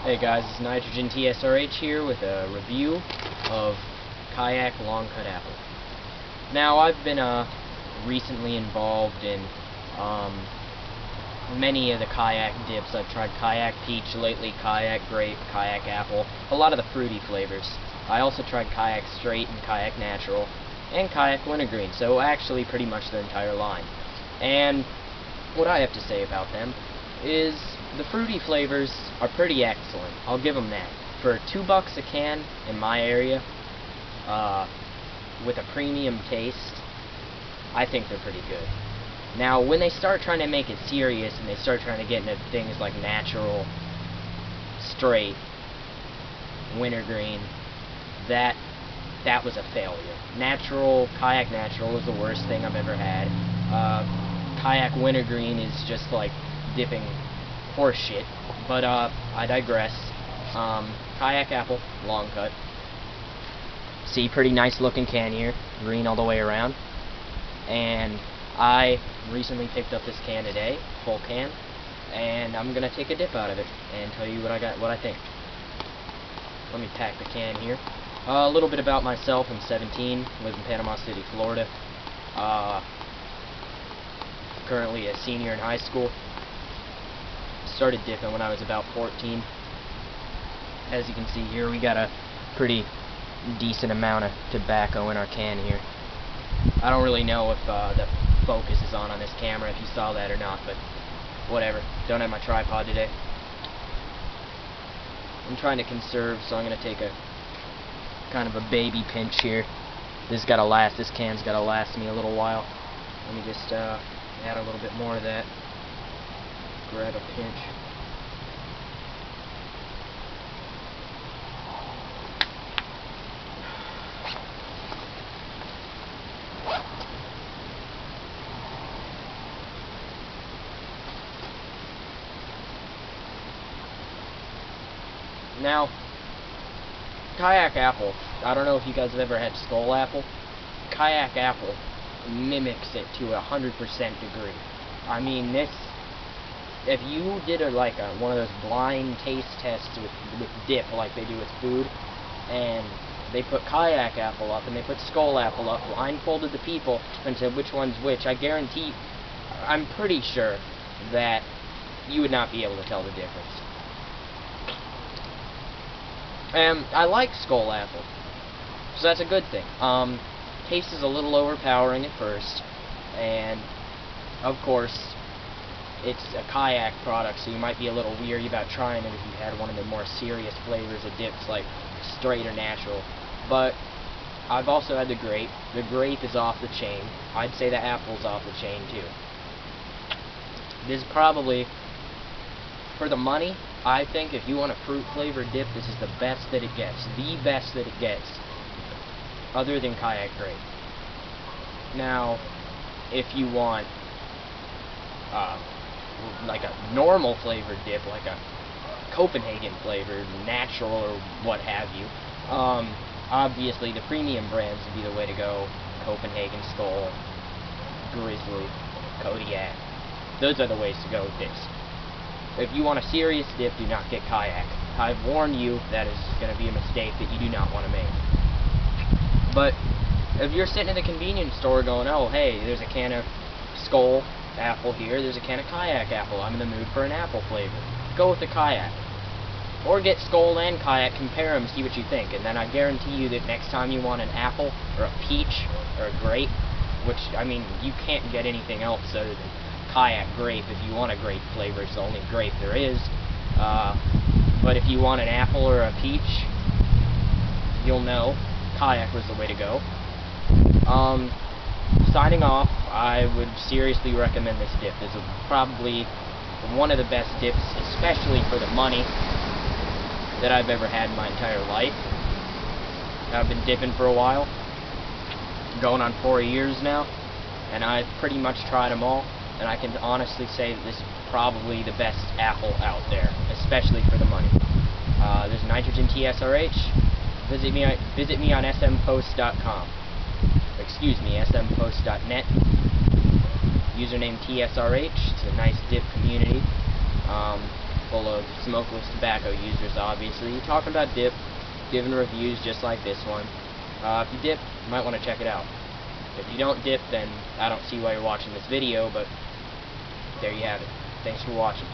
Hey guys, it's Nitrogen TSRH here with a review of Kayak Long Cut Apple. Now, I've been recently involved in many of the Kayak dips. I've tried Kayak Peach lately, Kayak Grape, Kayak Apple, a lot of the fruity flavors. I also tried Kayak Straight and Kayak Natural, and Kayak Wintergreen, so actually pretty much the entire line. And what I have to say about them is the fruity flavors are pretty excellent. I'll give them that. For $2 a can in my area, with a premium taste, I think they're pretty good. Now, when they start trying to make it serious and they start trying to get into things like natural, straight, wintergreen, that was a failure. Kayak Natural is the worst thing I've ever had. Kayak Wintergreen is just like dipping horse shit, but I digress. Kayak Apple, long cut. See, pretty nice looking can here, green all the way around. And I recently picked up this can today, full can, and I'm gonna take a dip out of it and tell you what I think. Let me pack the can here. A little bit about myself. I'm 17, live in Panama City, Florida. Currently a senior in high school. Started dipping when I was about 14. As you can see here, we got a pretty decent amount of tobacco in our can here. I don't really know if the focus is on this camera, if you saw that or not, but whatever. Don't have my tripod today. I'm trying to conserve, so I'm going to take a kind of a baby pinch here. This can's got to last me a little while. Let me just add a little bit more of that. Grab a pinch. Now, Kayak Apple, I don't know if you guys have ever had Skull Apple. Kayak Apple mimics it to 100% degree. I mean, if you did one of those blind taste tests with dip like they do with food, and they put Kayak Apple up and they put Skull Apple up, blindfolded the people and said which one's which, I'm pretty sure that you would not be able to tell the difference. And I like Skull Apple, so that's a good thing. Taste is a little overpowering at first, and of course it's a Kayak product, so you might be a little weary about trying it if you had one of the more serious flavors of dips like straight or natural. But I've also had the grape. The grape is off the chain. I'd say the apple's off the chain too. This is probably, for the money, I think if you want a fruit flavored dip, this is the best that it gets. The best that it gets, other than Kayak Grape. Now, if you want like a normal flavored dip, like a Copenhagen flavored, natural, or what have you, obviously the premium brands would be the way to go. Copenhagen, Skull, Grizzly, Kodiak. Those are the ways to go with this. If you want a serious dip, do not get Kayak. I've warned you that is going to be a mistake that you do not want to make. But if you're sitting in the convenience store going, oh hey, there's a can of Skull Apple here, there's a can of Kayak Apple, I'm in the mood for an apple flavor, go with the Kayak. Or get Skull and Kayak, compare them, see what you think, and then I guarantee you that next time you want an apple, or a peach, or a grape, which, I mean, you can't get anything else other than Kayak Grape. If you want a grape flavor, it's the only grape there is. But if you want an apple or a peach, you'll know Kayak was the way to go. Signing off, I would seriously recommend this dip. This is probably one of the best dips, especially for the money, that I've ever had in my entire life. I've been dipping for a while, going on 4 years now, and I've pretty much tried them all, and I can honestly say that this is probably the best apple out there, especially for the money. There's Nitrogen TSRH. Visit me on smpost.com. Excuse me, smpost.net. Username TSRH. It's a nice dip community. full of smokeless tobacco users, obviously, talking about dip, giving reviews just like this one. If you dip, you might want to check it out. If you don't dip, then I don't see why you're watching this video, but there you have it. Thanks for watching.